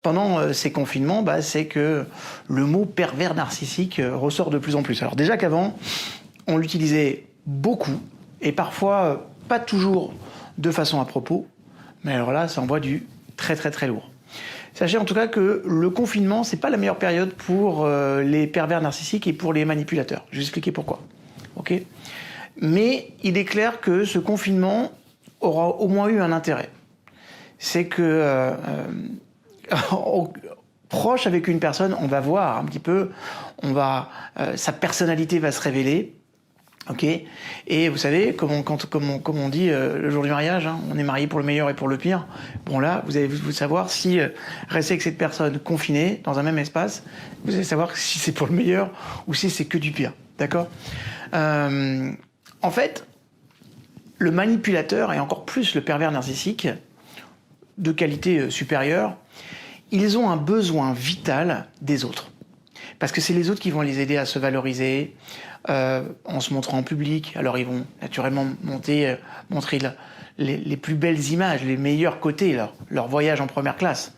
pendant ces confinements, c'est que le mot pervers narcissique ressort de plus en plus. Alors déjà qu'avant, on l'utilisait beaucoup, et parfois pas toujours de façon à propos, mais alors là, ça envoie du très très très lourd. Sachez en tout cas que le confinement, c'est pas la meilleure période pour les pervers narcissiques et pour les manipulateurs. Je vais vous expliquer pourquoi. Ok ? Mais il est clair que ce confinement aura au moins eu un intérêt. C'est que proche avec une personne, on va voir un petit peu, sa personnalité va se révéler. Ok, et vous savez, comme on dit le jour du mariage, on est marié pour le meilleur et pour le pire. Bon là, vous allez vous savoir si rester avec cette personne confinée dans un même espace, vous allez savoir si c'est pour le meilleur ou si c'est que du pire. D'accord ? En fait, le manipulateur et encore plus le pervers narcissique de qualité supérieure, ils ont un besoin vital des autres. Parce que c'est les autres qui vont les aider à se valoriser en se montrant en public. Alors ils vont naturellement montrer les plus belles images, les meilleurs côtés, leur voyage en première classe.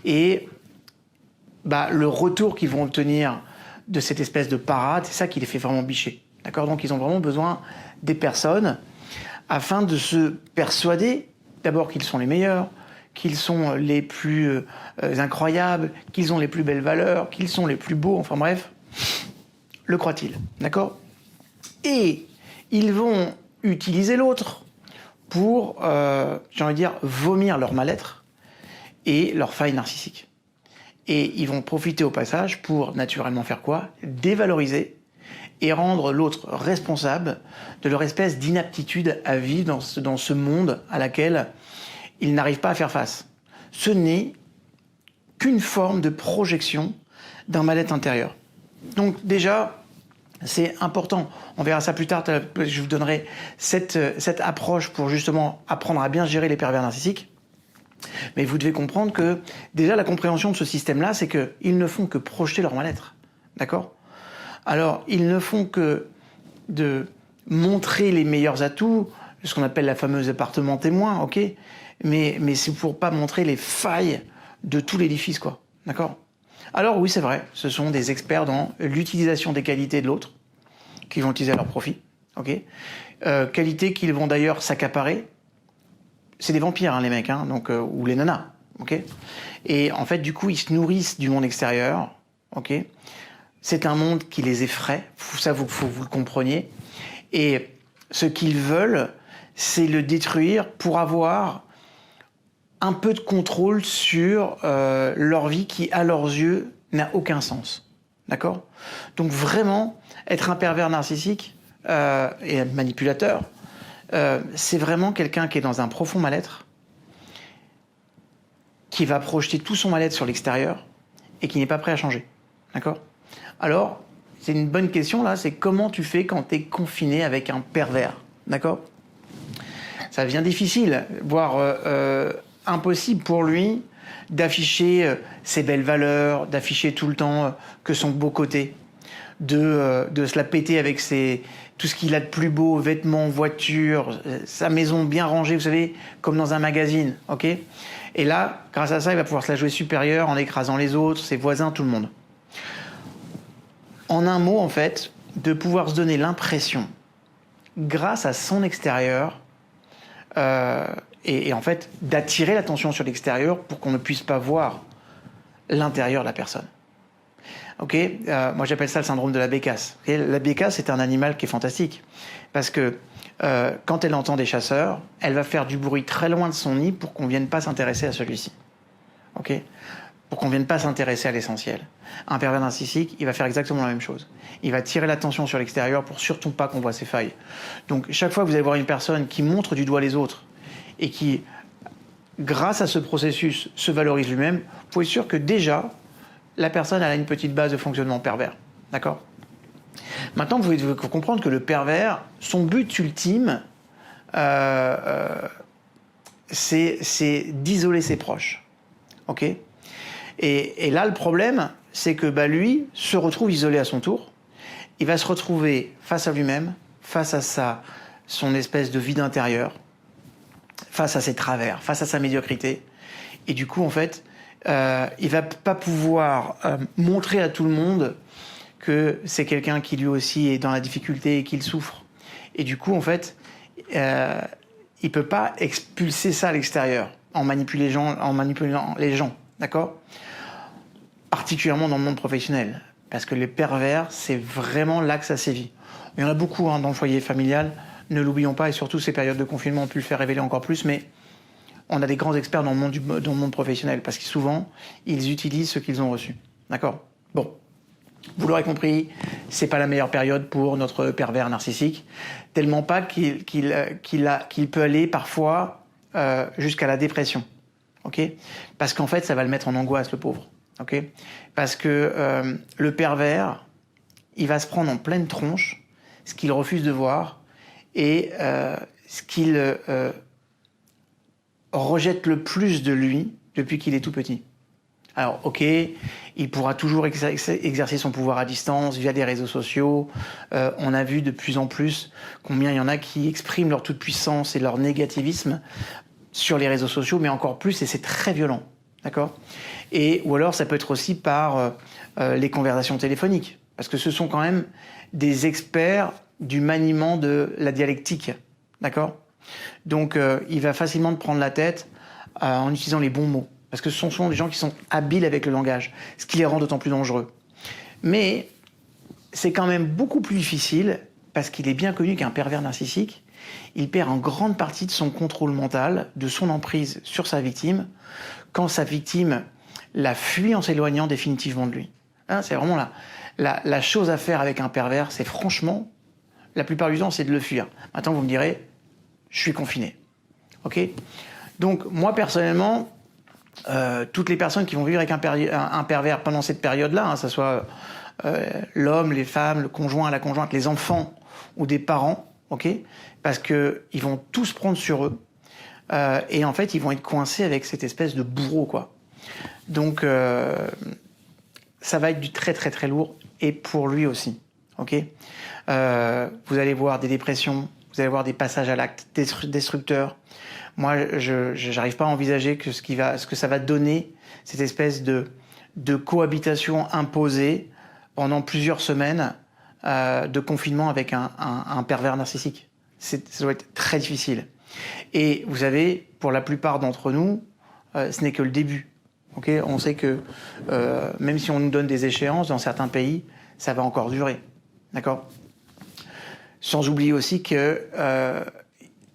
Et le retour qu'ils vont obtenir de cette espèce de parade, c'est ça qui les fait vraiment bicher. D'accord ? Donc ils ont vraiment besoin des personnes afin de se persuader d'abord qu'ils sont les meilleurs, qu'ils sont les plus incroyables, qu'ils ont les plus belles valeurs, qu'ils sont les plus beaux, enfin bref, le croient-ils, d'accord ? Et ils vont utiliser l'autre pour, j'ai envie de dire, vomir leur mal-être et leur faille narcissique. Et ils vont profiter au passage pour, naturellement, faire quoi ? Dévaloriser et rendre l'autre responsable de leur espèce d'inaptitude à vivre dans ce monde à laquelle ils n'arrivent pas à faire face. Ce n'est qu'une forme de projection d'un mal-être intérieur. Donc déjà, c'est important. On verra ça plus tard. Je vous donnerai cette approche pour justement apprendre à bien gérer les pervers narcissiques. Mais vous devez comprendre que déjà la compréhension de ce système-là, c'est qu'ils ne font que projeter leur mal-être. D'accord ? Alors, ils ne font que de montrer les meilleurs atouts, ce qu'on appelle la fameuse appartement témoin, ok ? Mais c'est pour pas montrer les failles de tout l'édifice, quoi. D'accord ? Alors oui, c'est vrai, ce sont des experts dans l'utilisation des qualités de l'autre, qu'ils vont utiliser à leur profit, ok ? Qualités qu'ils vont d'ailleurs s'accaparer. C'est des vampires, les mecs, donc, ou les nanas, ok ? Et en fait, du coup, ils se nourrissent du monde extérieur, ok ? C'est un monde qui les effraie, ça, faut que vous le compreniez. Et ce qu'ils veulent, c'est le détruire pour avoir un peu de contrôle sur leur vie qui, à leurs yeux, n'a aucun sens. D'accord ? Donc vraiment, être un pervers narcissique et un manipulateur, c'est vraiment quelqu'un qui est dans un profond mal-être, qui va projeter tout son mal-être sur l'extérieur et qui n'est pas prêt à changer. D'accord ? Alors, c'est une bonne question là, c'est comment tu fais quand tu es confiné avec un pervers ? D'accord ? Ça devient difficile, voire impossible pour lui d'afficher ses belles valeurs, d'afficher tout le temps que son beau côté, de se la péter avec tout ce qu'il a de plus beau, vêtements, voitures, sa maison bien rangée, vous savez, comme dans un magazine, ok ? Et là, grâce à ça, il va pouvoir se la jouer supérieure en écrasant les autres, ses voisins, tout le monde. En un mot, en fait, de pouvoir se donner l'impression, grâce à son extérieur, et en fait, d'attirer l'attention sur l'extérieur pour qu'on ne puisse pas voir l'intérieur de la personne. Ok, moi j'appelle ça le syndrome de la bécasse. Okay, la bécasse, c'est un animal qui est fantastique. Parce que quand elle entend des chasseurs, elle va faire du bruit très loin de son nid pour qu'on ne vienne pas s'intéresser à celui-ci. Ok ? Pour qu'on ne vienne pas s'intéresser à l'essentiel. Un pervers narcissique, il va faire exactement la même chose. Il va tirer l'attention sur l'extérieur pour surtout pas qu'on voit ses failles. Donc chaque fois que vous allez voir une personne qui montre du doigt les autres et qui, grâce à ce processus, se valorise lui-même, vous pouvez être sûr que déjà, la personne a une petite base de fonctionnement pervers. D'accord ? Maintenant, vous devez comprendre que le pervers, son but ultime, c'est d'isoler ses proches. Ok ? Et là, le problème, c'est que lui se retrouve isolé à son tour. Il va se retrouver face à lui-même, face à son espèce de vide intérieur, face à ses travers, face à sa médiocrité. Et du coup, en fait, il va pas pouvoir montrer à tout le monde que c'est quelqu'un qui lui aussi est dans la difficulté et qu'il souffre. Et du coup, en fait, il peut pas expulser ça à l'extérieur en manipulant les gens, d'accord ? Particulièrement dans le monde professionnel, parce que les pervers, c'est vraiment là que ça sévit. Il y en a beaucoup dans le foyer familial, ne l'oublions pas, et surtout ces périodes de confinement ont pu le faire révéler encore plus, mais on a des grands experts dans le monde professionnel, parce que souvent, ils utilisent ce qu'ils ont reçu. D'accord ? Bon. Vous l'aurez compris, c'est pas la meilleure période pour notre pervers narcissique, tellement pas qu'il peut aller parfois jusqu'à la dépression. Ok ? Parce qu'en fait, ça va le mettre en angoisse, le pauvre. Ok ? Parce que le pervers, il va se prendre en pleine tronche ce qu'il refuse de voir et ce qu'il rejette le plus de lui depuis qu'il est tout petit. Alors, ok, il pourra toujours exercer son pouvoir à distance via des réseaux sociaux. On a vu de plus en plus combien il y en a qui expriment leur toute-puissance et leur négativisme sur les réseaux sociaux, mais encore plus, et c'est très violent, d'accord ? Ou alors, ça peut être aussi par les conversations téléphoniques, parce que ce sont quand même des experts du maniement de la dialectique, d'accord ? Donc, il va facilement te prendre la tête en utilisant les bons mots. Parce que ce sont souvent des gens qui sont habiles avec le langage, ce qui les rend d'autant plus dangereux. Mais c'est quand même beaucoup plus difficile, parce qu'il est bien connu qu'un pervers narcissique, il perd en grande partie de son contrôle mental, de son emprise sur sa victime, quand sa victime la fuit en s'éloignant définitivement de lui. Hein, c'est vraiment la chose à faire avec un pervers, c'est franchement, la plupart du temps, c'est de le fuir. Maintenant, vous me direz, je suis confiné. Ok ? Donc, moi, personnellement, toutes les personnes qui vont vivre avec un pervers pendant cette période-là, hein, que ce soit l'homme, les femmes, le conjoint, la conjointe, les enfants ou des parents, ok, parce que ils vont tous prendre sur eux et en fait ils vont être coincés avec cette espèce de bourreau, quoi. Donc ça va être du très très très lourd et pour lui aussi, ok. Vous allez voir des dépressions, vous allez voir des passages à l'acte destructeurs. Moi, je n'arrive pas à envisager que ce que ça va donner, cette espèce de cohabitation imposée pendant plusieurs semaines de confinement avec un pervers narcissique. Ça doit être très difficile. Et vous savez, pour la plupart d'entre nous, ce n'est que le début. Okay ? On sait que même si on nous donne des échéances, dans certains pays, ça va encore durer. D'accord ? Sans oublier aussi que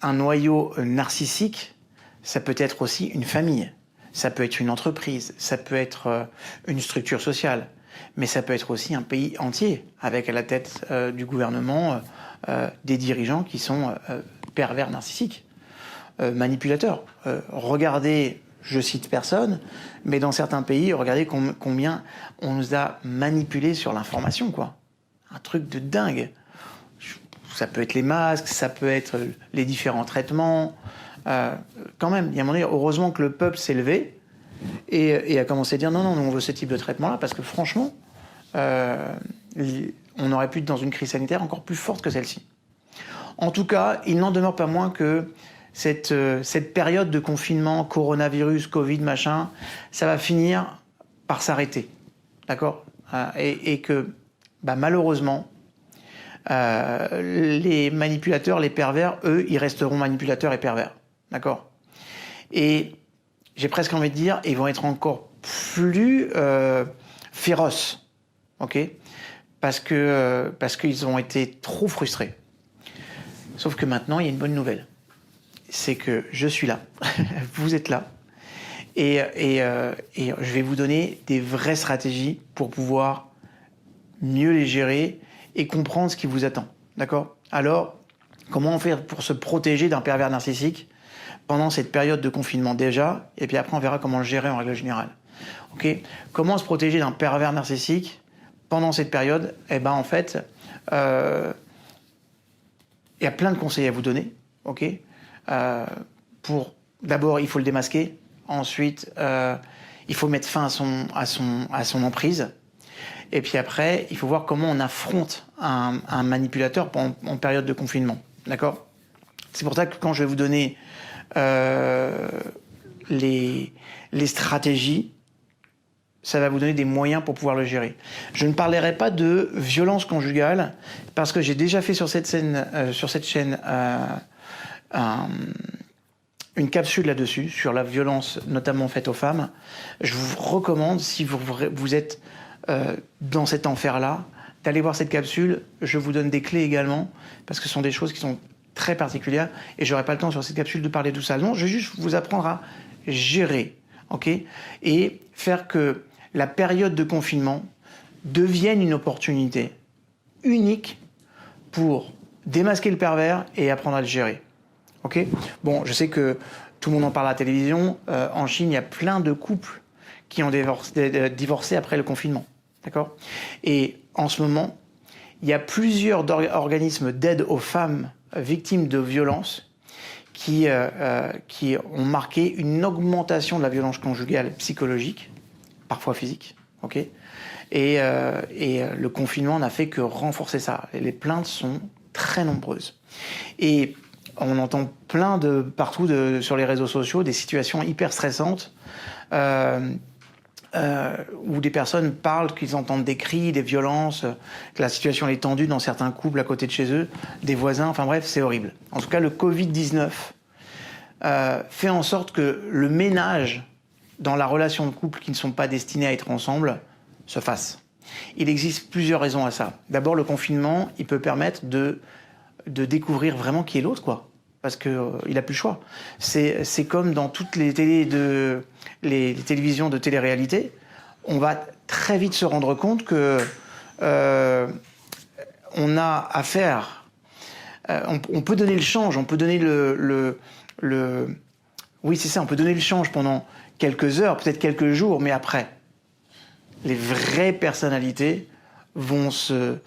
un noyau narcissique, ça peut être aussi une famille, ça peut être une entreprise, ça peut être une structure sociale, mais ça peut être aussi un pays entier, avec à la tête du gouvernement des dirigeants qui sont pervers narcissiques, manipulateurs. Regardez, je cite personne, mais dans certains pays, regardez combien on nous a manipulés sur l'information, quoi. Un truc de dingue. Ça peut être les masques, ça peut être les différents traitements. Quand même, il y a un moment donné, heureusement que le peuple s'est levé et a commencé à dire non, on veut ce type de traitement-là, parce que franchement, on aurait pu être dans une crise sanitaire encore plus forte que celle-ci. En tout cas, il n'en demeure pas moins que cette période de confinement, coronavirus, Covid, machin, ça va finir par s'arrêter. D'accord ? Et que, malheureusement, les manipulateurs, les pervers, eux, ils resteront manipulateurs et pervers. D'accord ? Et j'ai presque envie de dire, ils vont être encore plus féroces. Ok ? Parce qu'ils ont été trop frustrés. Sauf que maintenant, il y a une bonne nouvelle. C'est que je suis là. Vous êtes là. Et je vais vous donner des vraies stratégies pour pouvoir mieux les gérer et comprendre ce qui vous attend. D'accord ? Alors, comment faire pour se protéger d'un pervers narcissique pendant cette période de confinement déjà, et puis après on verra comment le gérer en règle générale. Ok ? Comment se protéger d'un pervers narcissique pendant cette période ? En fait, il y a plein de conseils à vous donner. Ok ? D'abord, il faut le démasquer. Ensuite, il faut mettre fin à son emprise. Et puis après, il faut voir comment on affronte un manipulateur en période de confinement. D'accord ? C'est pour ça que quand je vais vous donner les stratégies, ça va vous donner des moyens pour pouvoir le gérer. Je ne parlerai pas de violence conjugale parce que j'ai déjà fait sur cette chaîne une capsule là-dessus, sur la violence notamment faite aux femmes. Je vous recommande, si vous êtes dans cet enfer-là, d'aller voir cette capsule. Je vous donne des clés également, parce que ce sont des choses qui sont très particulières, et j'aurai pas le temps sur cette capsule de parler de tout ça. Non, je vais juste vous apprendre à gérer, ok, et faire que la période de confinement devienne une opportunité unique pour démasquer le pervers et apprendre à le gérer. Ok ? Bon, je sais que tout le monde en parle à la télévision. En Chine, il y a plein de couples qui ont divorcé après le confinement. D'accord ? Et en ce moment, il y a plusieurs organismes d'aide aux femmes victimes de violences qui ont marqué une augmentation de la violence conjugale psychologique, parfois physique. Ok ? Et le confinement n'a fait que renforcer ça. Et les plaintes sont très nombreuses. Et on entend plein de partout sur les réseaux sociaux des situations hyper stressantes où des personnes parlent qu'ils entendent des cris, des violences, que la situation est tendue dans certains couples à côté de chez eux, des voisins, enfin bref, c'est horrible. En tout cas, le Covid-19 fait en sorte que le ménage dans la relation de couple qui ne sont pas destinés à être ensemble se fasse. Il existe plusieurs raisons à ça. D'abord, le confinement, il peut permettre de découvrir vraiment qui est l'autre, quoi. Parce qu'il a plus le choix. C'est comme dans toutes les télévisions de télé-réalité, on va très vite se rendre compte que on a affaire. On peut donner le change, on peut donner oui, c'est ça, on peut donner le change pendant quelques heures, peut-être quelques jours, mais après, les vraies personnalités vont se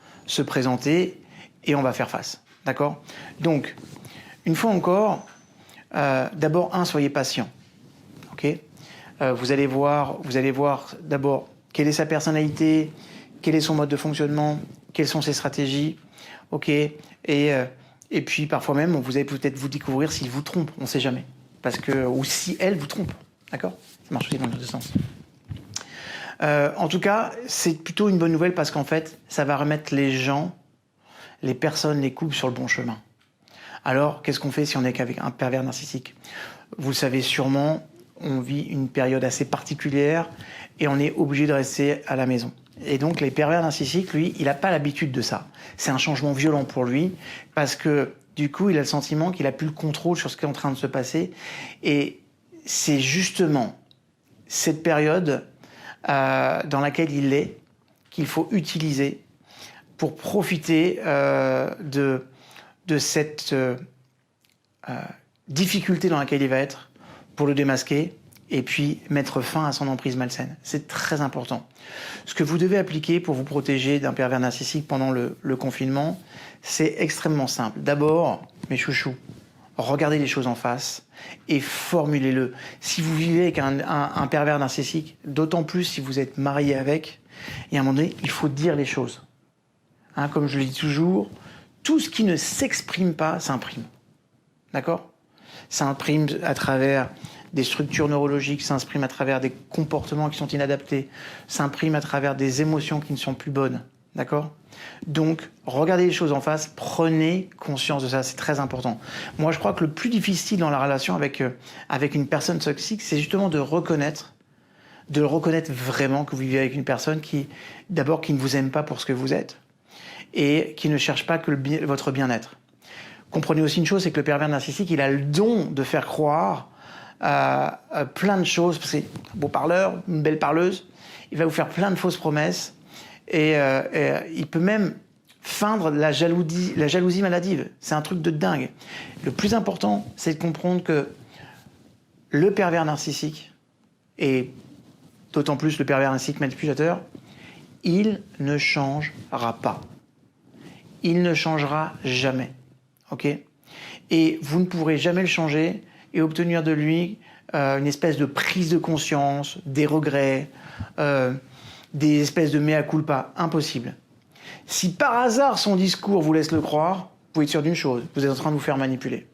présenter et on va faire face. D'accord ? Donc, une fois encore, d'abord, soyez patient. Ok ? Vous allez voir d'abord quelle est sa personnalité, quel est son mode de fonctionnement, quelles sont ses stratégies. Ok ? Et puis, parfois même, vous allez peut-être vous découvrir s'il vous trompe, on ne sait jamais. Ou si elle vous trompe. D'accord ? Ça marche aussi dans les deux sens. En tout cas, c'est plutôt une bonne nouvelle parce qu'en fait, ça va remettre les gens, les personnes, les couples sur le bon chemin. Alors, qu'est-ce qu'on fait si on est qu'avec un pervers narcissique ? Vous le savez sûrement, on vit une période assez particulière et on est obligé de rester à la maison. Et donc, les pervers narcissiques, lui, il n'a pas l'habitude de ça. C'est un changement violent pour lui parce que, du coup, il a le sentiment qu'il n'a plus le contrôle sur ce qui est en train de se passer. Et c'est justement cette période dans laquelle il est qu'il faut utiliser pour profiter de cette difficulté dans laquelle il va être pour le démasquer et puis mettre fin à son emprise malsaine. C'est très important. Ce que vous devez appliquer pour vous protéger d'un pervers narcissique pendant le confinement, c'est extrêmement simple. D'abord, mes chouchous, regardez les choses en face et formulez-le. Si vous vivez avec un pervers narcissique, d'autant plus si vous êtes marié avec, et à un moment donné, il faut dire les choses. Hein, comme je le dis toujours, tout ce qui ne s'exprime pas s'imprime. D'accord ? Ça imprime à travers des structures neurologiques, ça imprime à travers des comportements qui sont inadaptés, ça imprime à travers des émotions qui ne sont plus bonnes. D'accord ? Donc, regardez les choses en face, prenez conscience de ça, c'est très important. Moi, je crois que le plus difficile dans la relation avec une personne toxique, c'est justement de reconnaître vraiment que vous vivez avec une personne qui ne vous aime pas pour ce que vous êtes et qui ne cherche pas que votre bien-être. Comprenez aussi une chose, c'est que le pervers narcissique, il a le don de faire croire à plein de choses. C'est un beau parleur, une belle parleuse. Il va vous faire plein de fausses promesses et il peut même feindre la jalousie maladive. C'est un truc de dingue. Le plus important, c'est de comprendre que le pervers narcissique, et d'autant plus le pervers narcissique manipulateur, il ne changera pas. Il ne changera jamais. Ok ? Et vous ne pourrez jamais le changer et obtenir de lui une espèce de prise de conscience, des regrets, des espèces de mea culpa. Impossible. Si par hasard son discours vous laisse le croire, vous pouvez être sûr d'une chose, vous êtes en train de vous faire manipuler.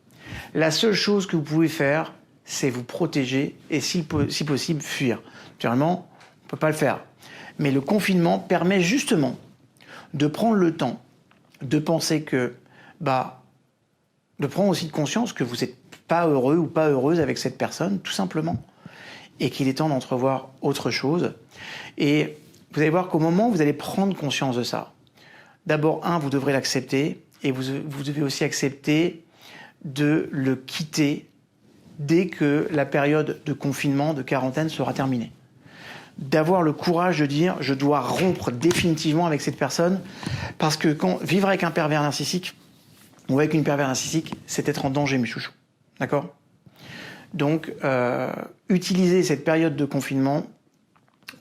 La seule chose que vous pouvez faire, c'est vous protéger et si possible fuir. Naturellement, on peut pas le faire. Mais le confinement permet justement de prendre le temps de penser que, de prendre aussi conscience que vous n'êtes pas heureux ou pas heureuse avec cette personne, tout simplement. Et qu'il est temps d'entrevoir autre chose. Et vous allez voir qu'au moment où vous allez prendre conscience de ça, d'abord, vous devrez l'accepter, et vous devez aussi accepter de le quitter dès que la période de confinement, de quarantaine sera terminée. D'avoir le courage de dire « je dois rompre définitivement avec cette personne » parce que vivre avec un pervers narcissique ou avec une pervers narcissique, c'est être en danger, mes chouchous. D'accord ? Donc, utilisez cette période de confinement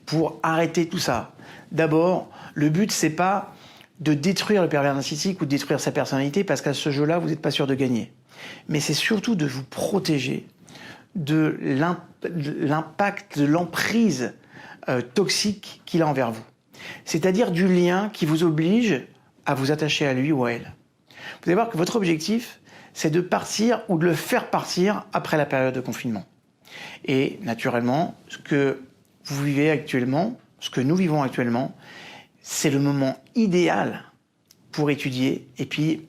pour arrêter tout ça. D'abord, le but, c'est pas de détruire le pervers narcissique ou de détruire sa personnalité, parce qu'à ce jeu-là, vous n'êtes pas sûr de gagner. Mais c'est surtout de vous protéger de l'impact, de l'emprise toxique qu'il a envers vous. C'est-à-dire du lien qui vous oblige à vous attacher à lui ou à elle. Vous allez voir que votre objectif, c'est de partir ou de le faire partir après la période de confinement. Et naturellement, ce que vous vivez actuellement, ce que nous vivons actuellement, c'est le moment idéal pour étudier et puis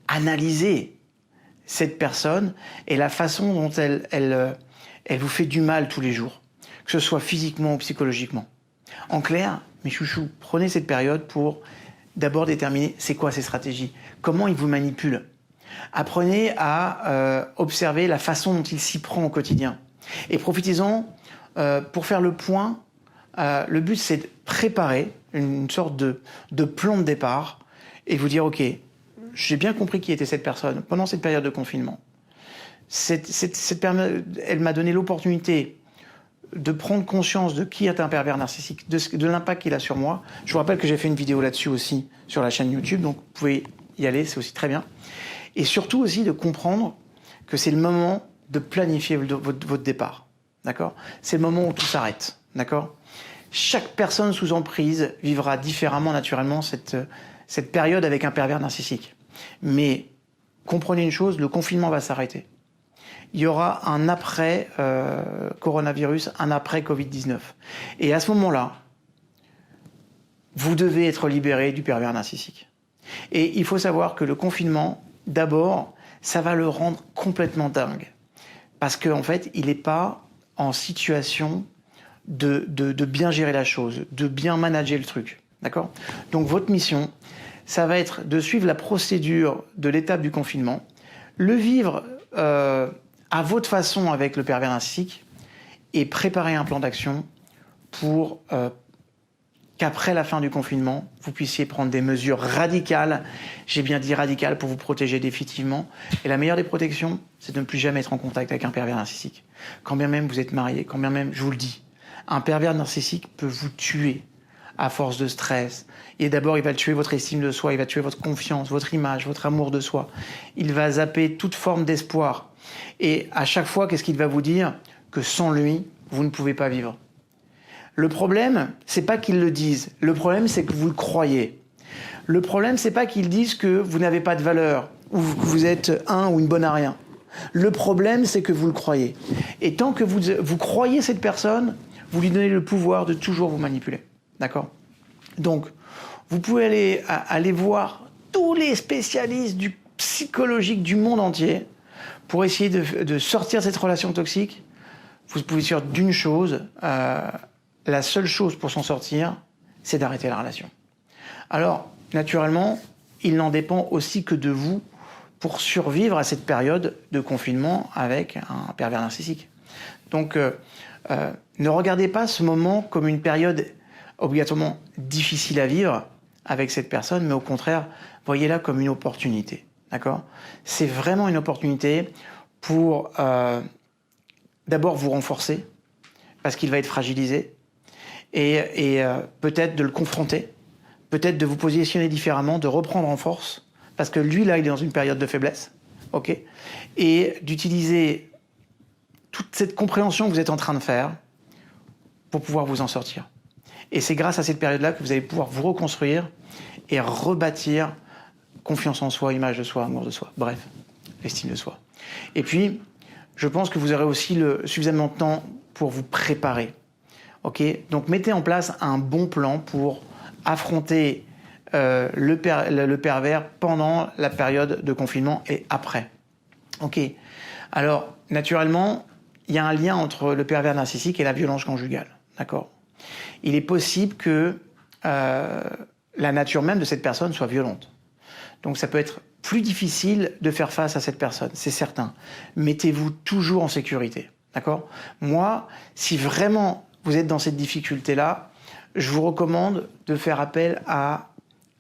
analyser cette personne et la façon dont elle vous fait du mal tous les jours, que ce soit physiquement ou psychologiquement. En clair, mes chouchous, prenez cette période pour d'abord déterminer c'est quoi ces stratégies, comment il vous manipule. Apprenez à observer la façon dont il s'y prend au quotidien. Et profitez-en pour faire le point. Le but, c'est de préparer une sorte de plan de départ et vous dire, OK, j'ai bien compris qui était cette personne pendant cette période de confinement. Elle m'a donné l'opportunité de prendre conscience de qui est un pervers narcissique, de l'impact qu'il a sur moi. Je vous rappelle que j'ai fait une vidéo là-dessus aussi sur la chaîne YouTube, donc vous pouvez y aller, c'est aussi très bien. Et surtout aussi de comprendre que c'est le moment de planifier votre départ, d'accord ? C'est le moment où tout s'arrête, d'accord ? Chaque personne sous emprise vivra différemment, naturellement, cette période avec un pervers narcissique. Mais comprenez une chose, le confinement va s'arrêter. Il y aura un après coronavirus, un après Covid-19. Et à ce moment-là, vous devez être libéré du pervers narcissique. Et il faut savoir que le confinement, d'abord, ça va le rendre complètement dingue. Parce qu'en fait, il n'est pas en situation de bien gérer la chose, de bien manager le truc. D'accord ? Donc votre mission, ça va être de suivre la procédure de l'étape du confinement, le vivre à votre façon avec le pervers narcissique et préparer un plan d'action pour qu'après la fin du confinement, vous puissiez prendre des mesures radicales, j'ai bien dit radicales, pour vous protéger définitivement. Et la meilleure des protections, c'est de ne plus jamais être en contact avec un pervers narcissique. Quand bien même vous êtes marié, quand bien même, je vous le dis, un pervers narcissique peut vous tuer à force de stress. Et d'abord, il va tuer votre estime de soi, il va tuer votre confiance, votre image, votre amour de soi. Il va zapper toute forme d'espoir. Et à chaque fois, qu'est-ce qu'il va vous dire ? Que sans lui, vous ne pouvez pas vivre. Le problème, c'est pas qu'ils le disent. Le problème, c'est que vous le croyez. Le problème, c'est pas qu'ils disent que vous n'avez pas de valeur ou que vous êtes un ou une bonne à rien. Le problème, c'est que vous le croyez. Et tant que vous croyez cette personne, vous lui donnez le pouvoir de toujours vous manipuler. D'accord ? Donc, vous pouvez aller voir tous les spécialistes du psychologique du monde entier pour essayer de sortir de cette relation toxique. Vous pouvez dire d'une chose, la seule chose pour s'en sortir, c'est d'arrêter la relation. Alors, naturellement, il n'en dépend aussi que de vous pour survivre à cette période de confinement avec un pervers narcissique. Donc, ne regardez pas ce moment comme une période obligatoirement difficile à vivre avec cette personne, mais au contraire, voyez-la comme une opportunité. D'accord ? C'est vraiment une opportunité pour d'abord vous renforcer, parce qu'il va être fragilisé, et peut-être de le confronter, peut-être de vous positionner différemment, de reprendre en force, parce que lui, là, il est dans une période de faiblesse, ok ? Et d'utiliser toute cette compréhension que vous êtes en train de faire pour pouvoir vous en sortir. Et c'est grâce à cette période-là que vous allez pouvoir vous reconstruire et rebâtir confiance en soi, image de soi, amour de soi, bref, estime de soi. Et puis, je pense que vous aurez aussi suffisamment de temps pour vous préparer. Ok, donc mettez en place un bon plan pour affronter le pervers pendant la période de confinement et après. Ok, alors naturellement, il y a un lien entre le pervers narcissique et la violence conjugale. D'accord. Il est possible que la nature même de cette personne soit violente. Donc ça peut être plus difficile de faire face à cette personne, c'est certain. Mettez-vous toujours en sécurité. D'accord. Moi, si vraiment vous êtes dans cette difficulté-là, je vous recommande de faire appel à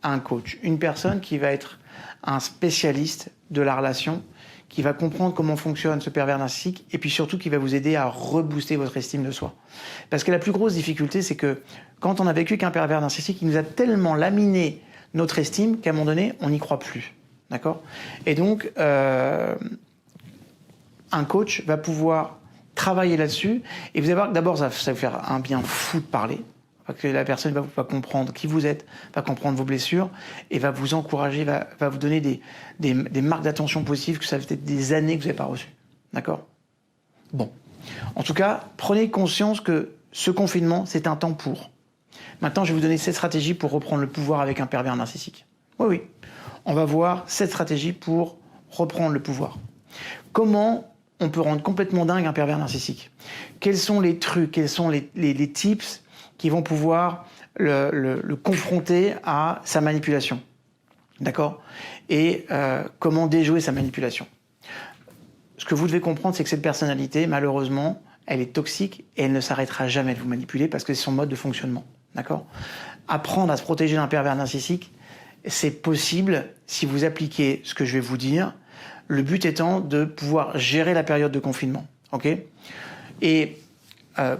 un coach, une personne qui va être un spécialiste de la relation, qui va comprendre comment fonctionne ce pervers narcissique et puis surtout qui va vous aider à rebooster votre estime de soi. Parce que la plus grosse difficulté, c'est que quand on a vécu qu'un pervers narcissique, il nous a tellement laminé notre estime qu'à un moment donné, on n'y croit plus. D'accord. Et donc, un coach va pouvoir travailler là-dessus et vous allez voir que d'abord, ça va vous faire un bien fou de parler. Parce que la personne va comprendre qui vous êtes, va comprendre vos blessures et va vous encourager, va vous donner des marques d'attention positives que ça fait des années que vous n'avez pas reçues. D'accord. Bon. En tout cas, prenez conscience que ce confinement, c'est un temps pour. Maintenant, je vais vous donner 7 stratégies pour reprendre le pouvoir avec un pervers narcissique. Oui, oui. On va voir 7 stratégies pour reprendre le pouvoir. Comment on peut rendre complètement dingue un pervers narcissique? Quels sont les trucs, quels sont les tips qui vont pouvoir le confronter à sa manipulation? D'accord. Et comment déjouer sa manipulation? Ce que vous devez comprendre, c'est que cette personnalité, malheureusement, elle est toxique et elle ne s'arrêtera jamais de vous manipuler parce que c'est son mode de fonctionnement. D'accord. Apprendre à se protéger d'un pervers narcissique, c'est possible si vous appliquez ce que je vais vous dire, le but étant de pouvoir gérer la période de confinement. Ok. Et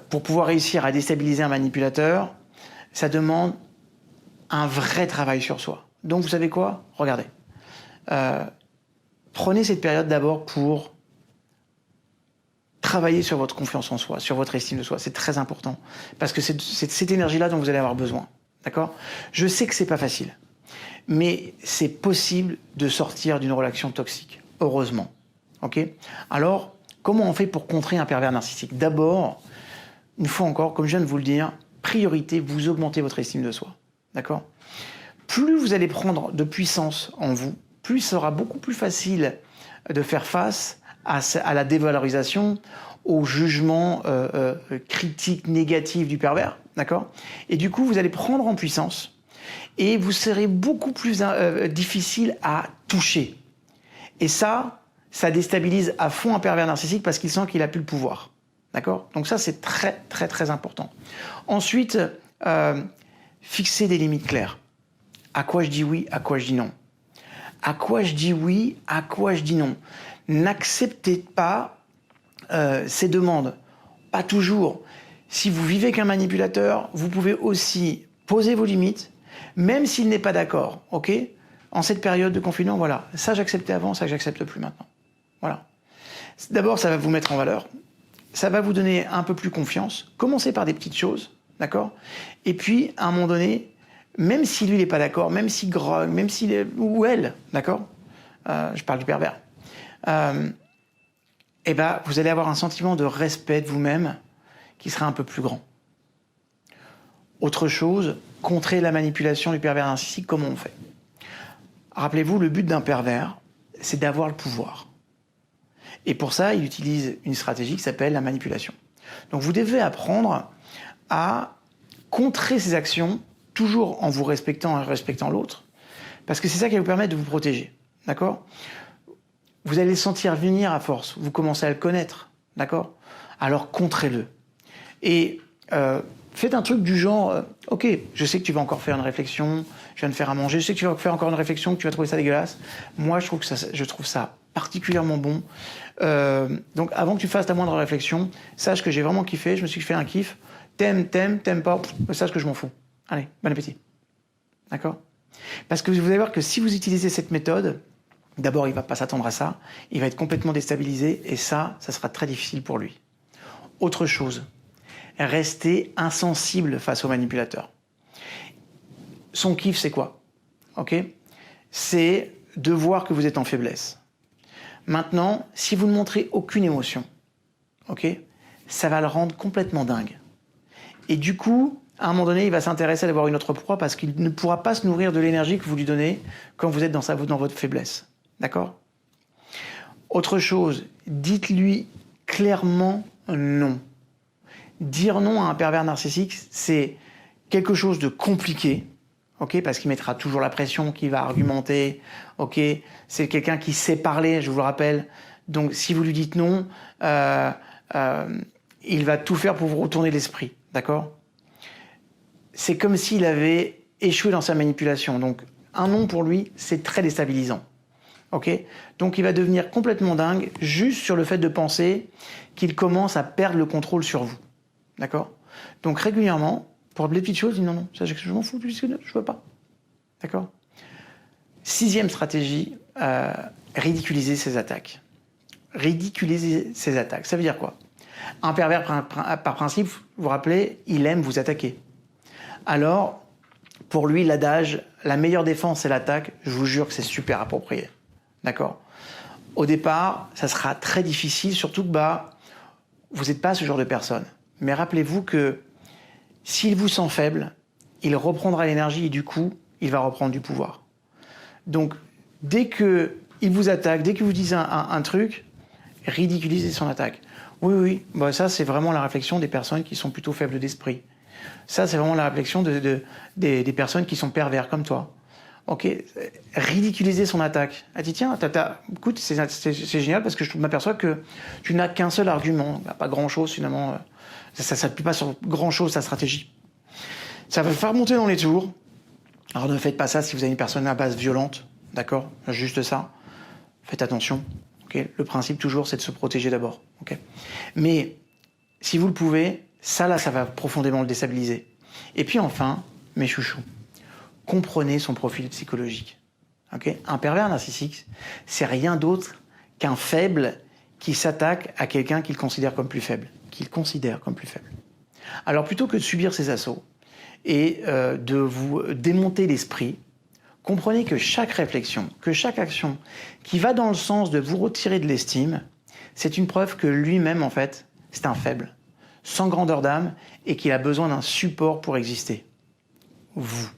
pour pouvoir réussir à déstabiliser un manipulateur, ça demande un vrai travail sur soi. Donc vous savez quoi? Regardez. Prenez cette période d'abord pour travailler sur votre confiance en soi, sur votre estime de soi. C'est très important. Parce que c'est cette énergie-là dont vous allez avoir besoin. D'accord? Je sais que c'est pas facile. Mais c'est possible de sortir d'une relation toxique. Heureusement. Ok? Alors, comment on fait pour contrer un pervers narcissique? D'abord, une fois encore, comme je viens de vous le dire, priorité, vous augmentez votre estime de soi. D'accord? Plus vous allez prendre de puissance en vous, plus il sera beaucoup plus facile de faire face à la dévalorisation, au jugement critique, négatif du pervers. D'accord? Et du coup, vous allez prendre en puissance et vous serez beaucoup plus difficile à toucher. Et ça déstabilise à fond un pervers narcissique parce qu'il sent qu'il n'a plus le pouvoir. D'accord? Donc ça, c'est très, très, très important. Ensuite, fixer des limites claires. À quoi je dis oui, à quoi je dis non. À quoi je dis oui, à quoi je dis non. N'acceptez pas ces demandes. Pas toujours. Si vous vivez qu'un manipulateur, vous pouvez aussi poser vos limites, même s'il n'est pas d'accord. Ok? En cette période de confinement, voilà. Ça, j'acceptais avant, ça, j'accepte plus maintenant. Voilà. D'abord, ça va vous mettre en valeur. Ça va vous donner un peu plus confiance. Commencez par des petites choses, d'accord? Et puis, à un moment donné, même si lui n'est pas d'accord, même s'il grogne, même s'il est... ou elle, d'accord? Je parle du pervers. Eh ben, vous allez avoir un sentiment de respect de vous-même qui sera un peu plus grand. Autre chose, contrer la manipulation du pervers narcissique, comment on fait? Rappelez-vous, le but d'un pervers, c'est d'avoir le pouvoir. Et pour ça, il utilise une stratégie qui s'appelle la manipulation. Donc vous devez apprendre à contrer ces actions, toujours en vous respectant et respectant l'autre, parce que c'est ça qui va vous permettre de vous protéger. D'accord? Vous allez le sentir venir à force, vous commencez à le connaître. D'accord? Alors contrez-le. Et faites un truc du genre, ok, je sais que tu vas encore faire une réflexion, je viens de faire à manger, je sais que tu vas faire encore une réflexion, que tu vas trouver ça dégueulasse. Moi, je trouve ça particulièrement bon. Donc, avant que tu fasses ta moindre réflexion, sache que j'ai vraiment kiffé, je me suis fait un kiff. T'aimes pas, sache que je m'en fous. Allez, bon appétit. D'accord? Parce que vous allez voir que si vous utilisez cette méthode, d'abord, il va pas s'attendre à ça, il va être complètement déstabilisé, et ça sera très difficile pour lui. Autre chose, restez insensible face au manipulateur. Son kiff, c'est quoi? Ok? C'est de voir que vous êtes en faiblesse. Maintenant, si vous ne montrez aucune émotion, ok, ça va le rendre complètement dingue. Et du coup, à un moment donné, il va s'intéresser à avoir une autre proie parce qu'il ne pourra pas se nourrir de l'énergie que vous lui donnez quand vous êtes dans votre faiblesse. D'accord ? Autre chose, dites-lui clairement non. Dire non à un pervers narcissique, c'est quelque chose de compliqué, ok, parce qu'il mettra toujours la pression, qu'il va argumenter, ok, c'est quelqu'un qui sait parler, je vous le rappelle. Donc si vous lui dites non, il va tout faire pour vous retourner l'esprit, d'accord ? C'est comme s'il avait échoué dans sa manipulation. Donc un non pour lui, c'est très déstabilisant. Ok ? Donc il va devenir complètement dingue juste sur le fait de penser qu'il commence à perdre le contrôle sur vous. D'accord ? Donc régulièrement, pour les petites choses, il dit non, non, ça, je m'en fous, je veux pas. D'accord ? 6e stratégie, ridiculiser ses attaques. Ridiculiser ses attaques. Ça veut dire quoi ? Un pervers, par principe, vous vous rappelez, il aime vous attaquer. Alors, pour lui, l'adage, la meilleure défense, c'est l'attaque, je vous jure que c'est super approprié. D'accord ? Au départ, ça sera très difficile, surtout que vous n'êtes pas ce genre de personne. Mais rappelez-vous que s'il vous sent faible, il reprendra l'énergie et du coup, il va reprendre du pouvoir. Donc, dès qu'il vous attaque, dès qu'il vous dit un truc, ridiculisez son attaque. Oui, ça c'est vraiment la réflexion des personnes qui sont plutôt faibles d'esprit. Ça, c'est vraiment la réflexion des personnes qui sont pervers comme toi. Ok, ridiculiser son attaque. Ah, tiens, écoute, c'est génial parce que je m'aperçois que tu n'as qu'un seul argument. Pas grand-chose finalement. Ça ne s'appuie pas sur grand-chose, ta stratégie. Ça va le faire monter dans les tours. Alors ne faites pas ça si vous avez une personne à base violente. D'accord ? Juste ça. Faites attention. Okay ? Le principe toujours, c'est de se protéger d'abord. Okay ? Mais si vous le pouvez, ça va profondément le déstabiliser. Et puis enfin, mes chouchous, comprenez son profil psychologique. Okay ? Un pervers narcissique, c'est rien d'autre qu'un faible qui s'attaque à quelqu'un qu'il considère comme plus faible. Alors plutôt que de subir ses assauts et de vous démonter l'esprit, comprenez que chaque réflexion, que chaque action qui va dans le sens de vous retirer de l'estime, c'est une preuve que lui-même, en fait, c'est un faible, sans grandeur d'âme, et qu'il a besoin d'un support pour exister. Vous.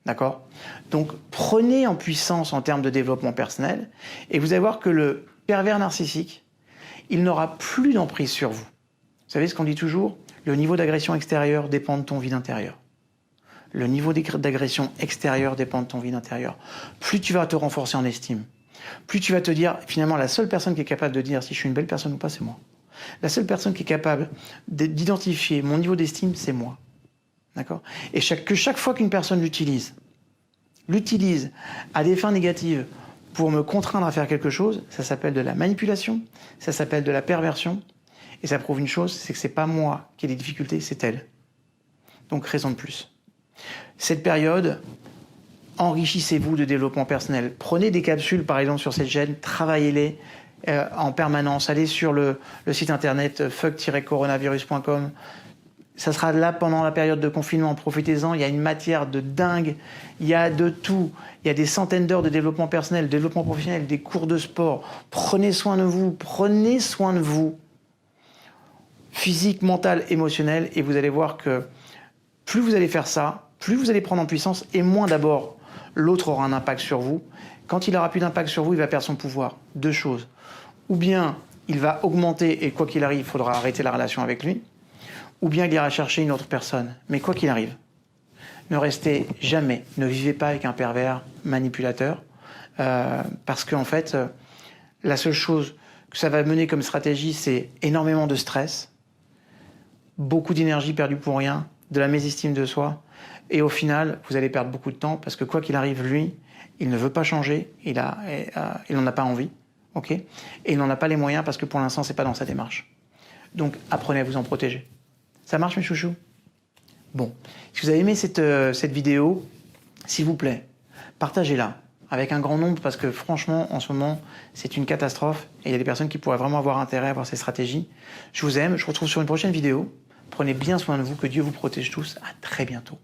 D'accord ? Donc, prenez en puissance en termes de développement personnel, et vous allez voir que le pervers narcissique, il n'aura plus d'emprise sur vous. Vous savez ce qu'on dit toujours ? Le niveau d'agression extérieure dépend de ton vide intérieur. Le niveau d'agression extérieure dépend de ton vide intérieur. Plus tu vas te renforcer en estime, plus tu vas te dire, finalement, la seule personne qui est capable de dire si je suis une belle personne ou pas, c'est moi. La seule personne qui est capable d'identifier mon niveau d'estime, c'est moi. D'accord ? Et chaque fois qu'une personne l'utilise à des fins négatives pour me contraindre à faire quelque chose, ça s'appelle de la manipulation, ça s'appelle de la perversion, et ça prouve une chose, c'est que c'est pas moi qui ai des difficultés, c'est elle. Donc raison de plus. Cette période, enrichissez-vous de développement personnel. Prenez des capsules, par exemple, sur cette chaîne, travaillez-les en permanence. Allez sur le site internet fuck-coronavirus.com. Ça sera là pendant la période de confinement. Profitez-en, il y a une matière de dingue. Il y a de tout. Il y a des centaines d'heures de développement personnel, de développement professionnel, des cours de sport. Prenez soin de vous. Prenez soin de vous. Physique, mental, émotionnel. Et vous allez voir que plus vous allez faire ça, plus vous allez prendre en puissance et moins d'abord l'autre aura un impact sur vous. Quand il aura plus d'impact sur vous, il va perdre son pouvoir. Deux choses. Ou bien il va augmenter et quoi qu'il arrive, il faudra arrêter la relation avec lui. Ou bien il ira chercher une autre personne. Mais quoi qu'il arrive, ne restez jamais, ne vivez pas avec un pervers manipulateur. Parce qu'en fait, la seule chose que ça va mener comme stratégie, c'est énormément de stress, beaucoup d'énergie perdue pour rien, de la mésestime de soi. Et au final, vous allez perdre beaucoup de temps parce que quoi qu'il arrive, lui, il ne veut pas changer, il n'en a pas envie, ok ? Et il n'en a pas les moyens parce que pour l'instant, c'est pas dans sa démarche. Donc, apprenez à vous en protéger. Ça marche, mes chouchous ? Bon, si vous avez aimé cette vidéo, s'il vous plaît, partagez-la avec un grand nombre parce que franchement, en ce moment, c'est une catastrophe et il y a des personnes qui pourraient vraiment avoir intérêt à voir ces stratégies. Je vous aime, je vous retrouve sur une prochaine vidéo. Prenez bien soin de vous, que Dieu vous protège tous. À très bientôt.